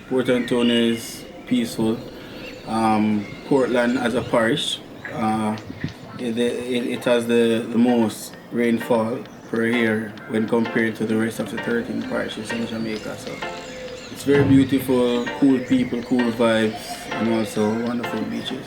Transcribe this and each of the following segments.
Port Antonio is peaceful. Portland as a parish, it has the most rainfall per year when compared to the rest of the 13 parishes in Jamaica. So it's very beautiful, cool people, cool vibes, and also wonderful beaches.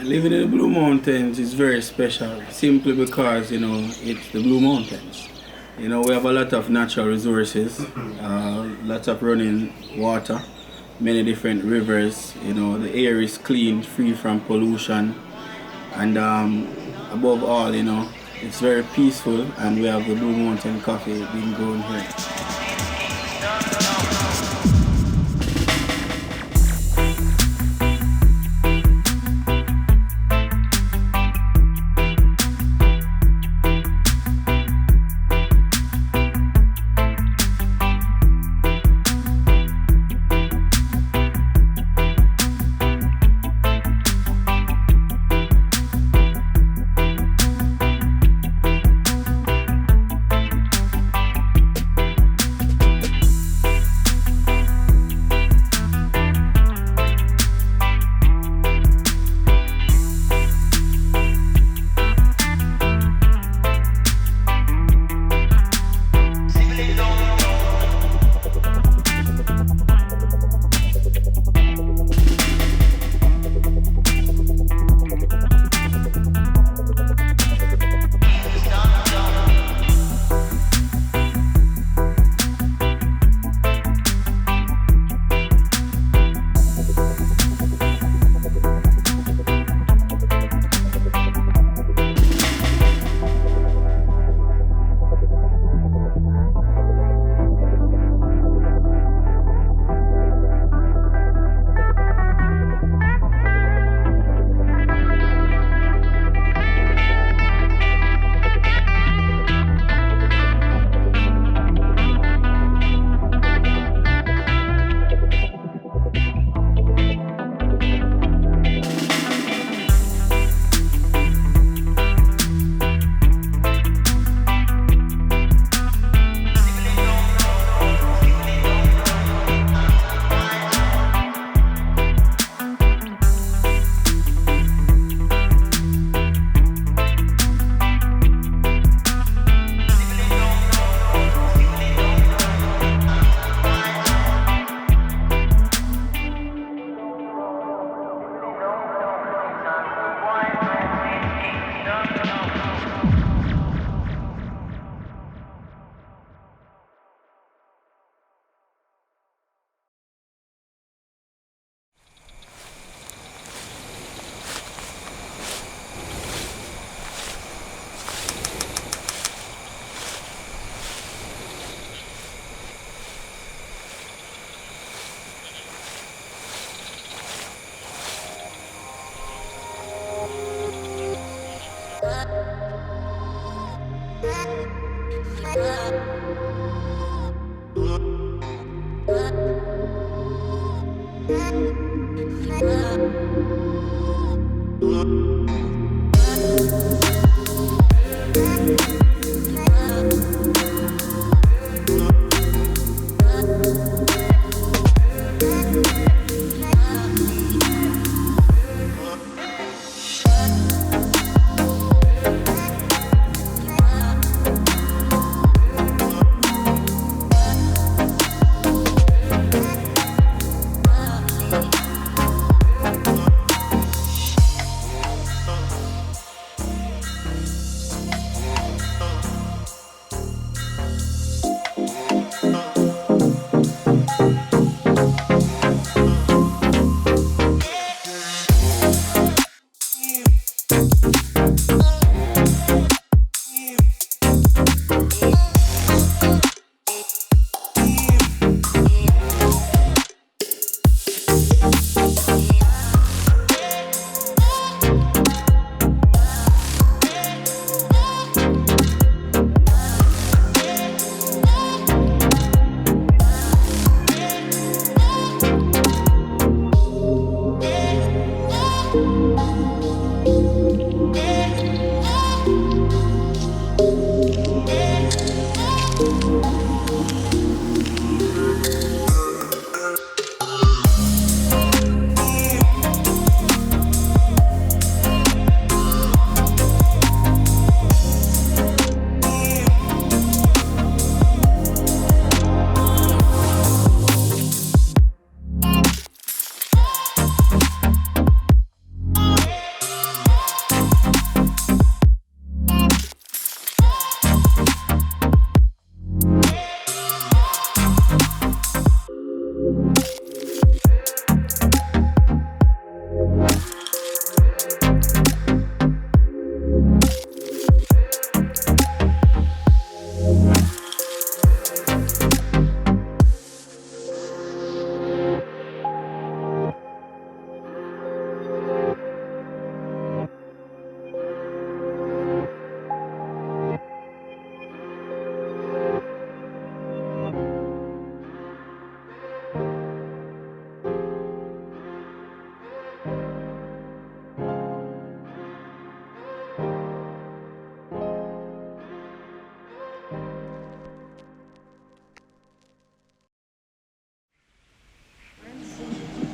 Living in the Blue Mountains is very special, simply because, it's the Blue Mountains. We have a lot of natural resources, lots of running water, many different rivers. The air is clean, free from pollution, and above all, it's very peaceful, and we have the Blue Mountain coffee being grown here.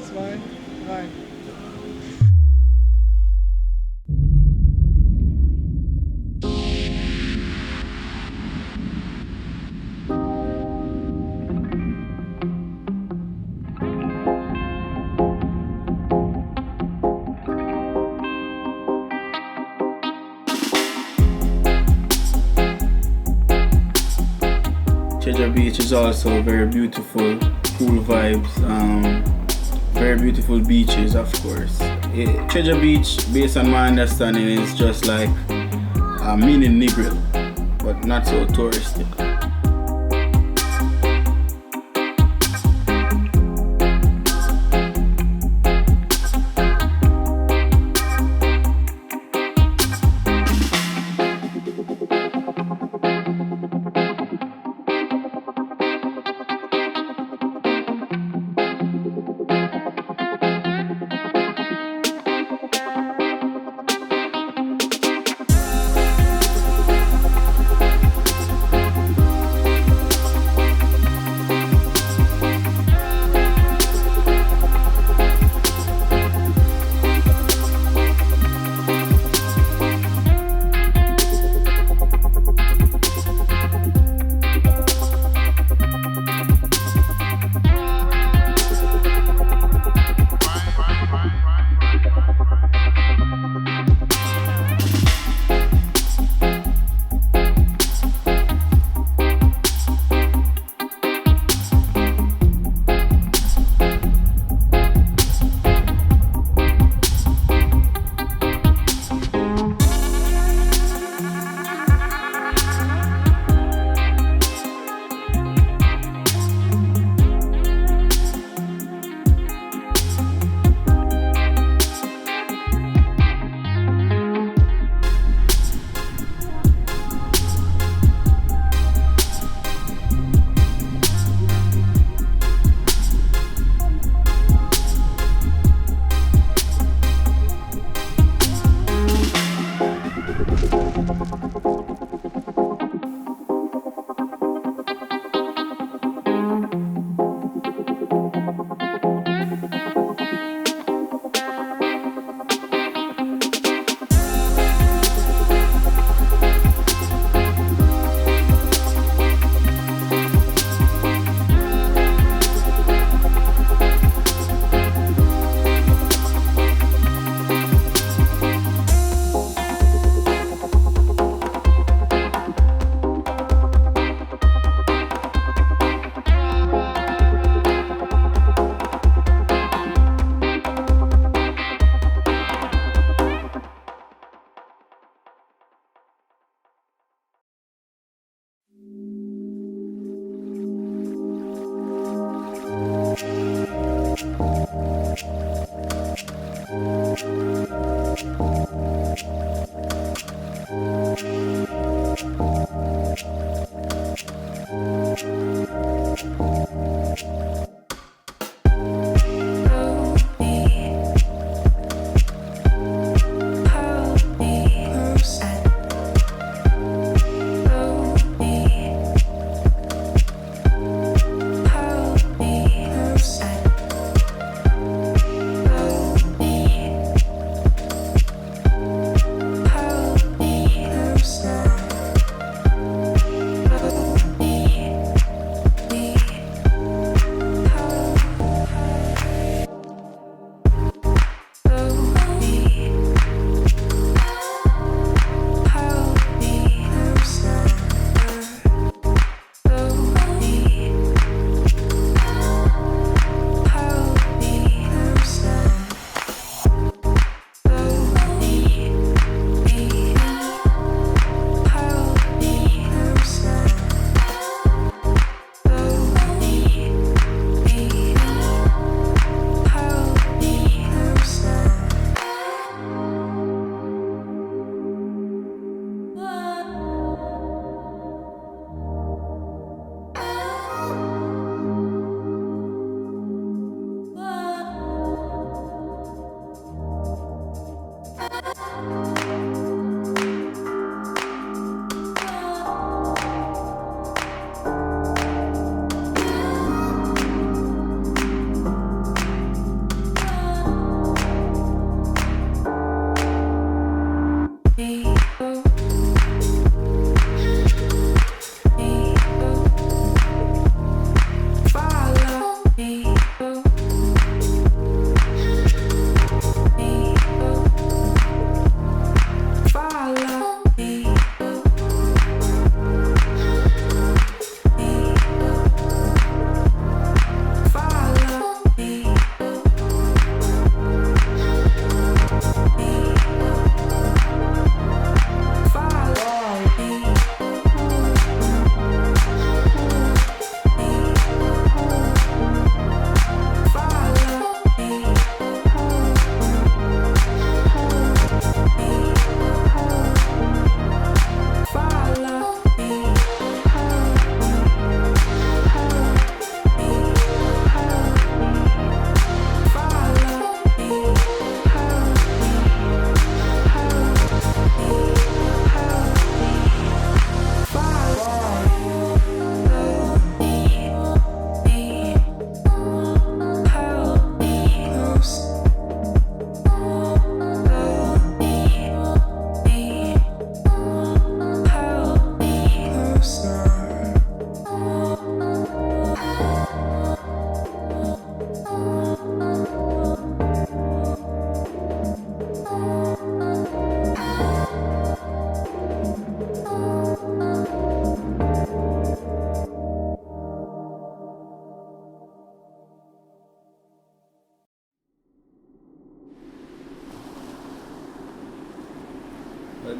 Zwei, drei. Treasure Beach is also very beautiful, cool vibes, very beautiful beaches, of course. Treasure Beach, based on my understanding, is just like a mini Negril, but not so touristy.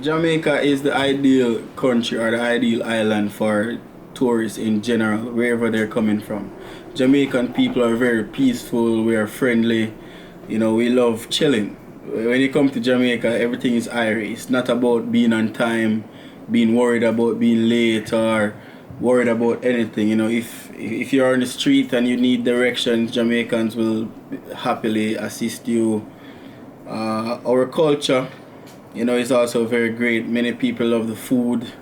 Jamaica is the ideal country or the ideal island for tourists in general, wherever they're coming from. Jamaican people are very peaceful, we are friendly, you know, we love chilling. When you come to Jamaica, everything is airy. It's not about being on time, being worried about being late or worried about anything. You know, if you're on the street and you need directions, Jamaicans will happily assist you. Our culture, you know, is also very great. Many people love the food,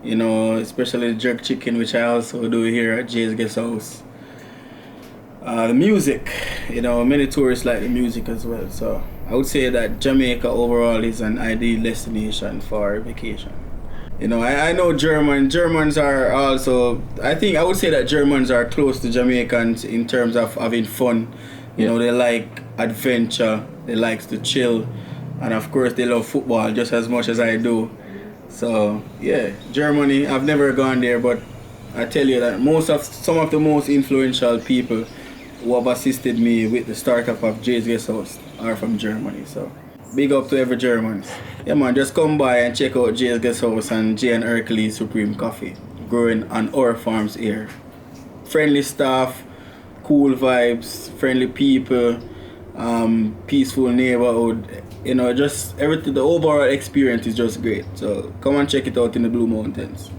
you know, especially the jerk chicken, which I also do here at Jay's Guest House. The music, you know, many tourists like the music as well. So I would say that Jamaica overall is an ideal destination for vacation. You know, I know Germans are also, I would say that Germans are close to Jamaicans in terms of having fun. You know, they like adventure, they like to chill, and of course they love football just as much as I do. So yeah, Germany, I've never gone there, but I tell you that some of the most influential people who have assisted me with the startup of Jay's Guest House are from Germany. So big up to every Germans. Yeah man, just come by and check out Jay's Guest House and Jay and Hercules Supreme Coffee, growing on our farms here. Friendly staff, cool vibes, friendly people, peaceful neighborhood. You know, just everything, the overall experience is just great. So come and check it out in the Blue Mountains.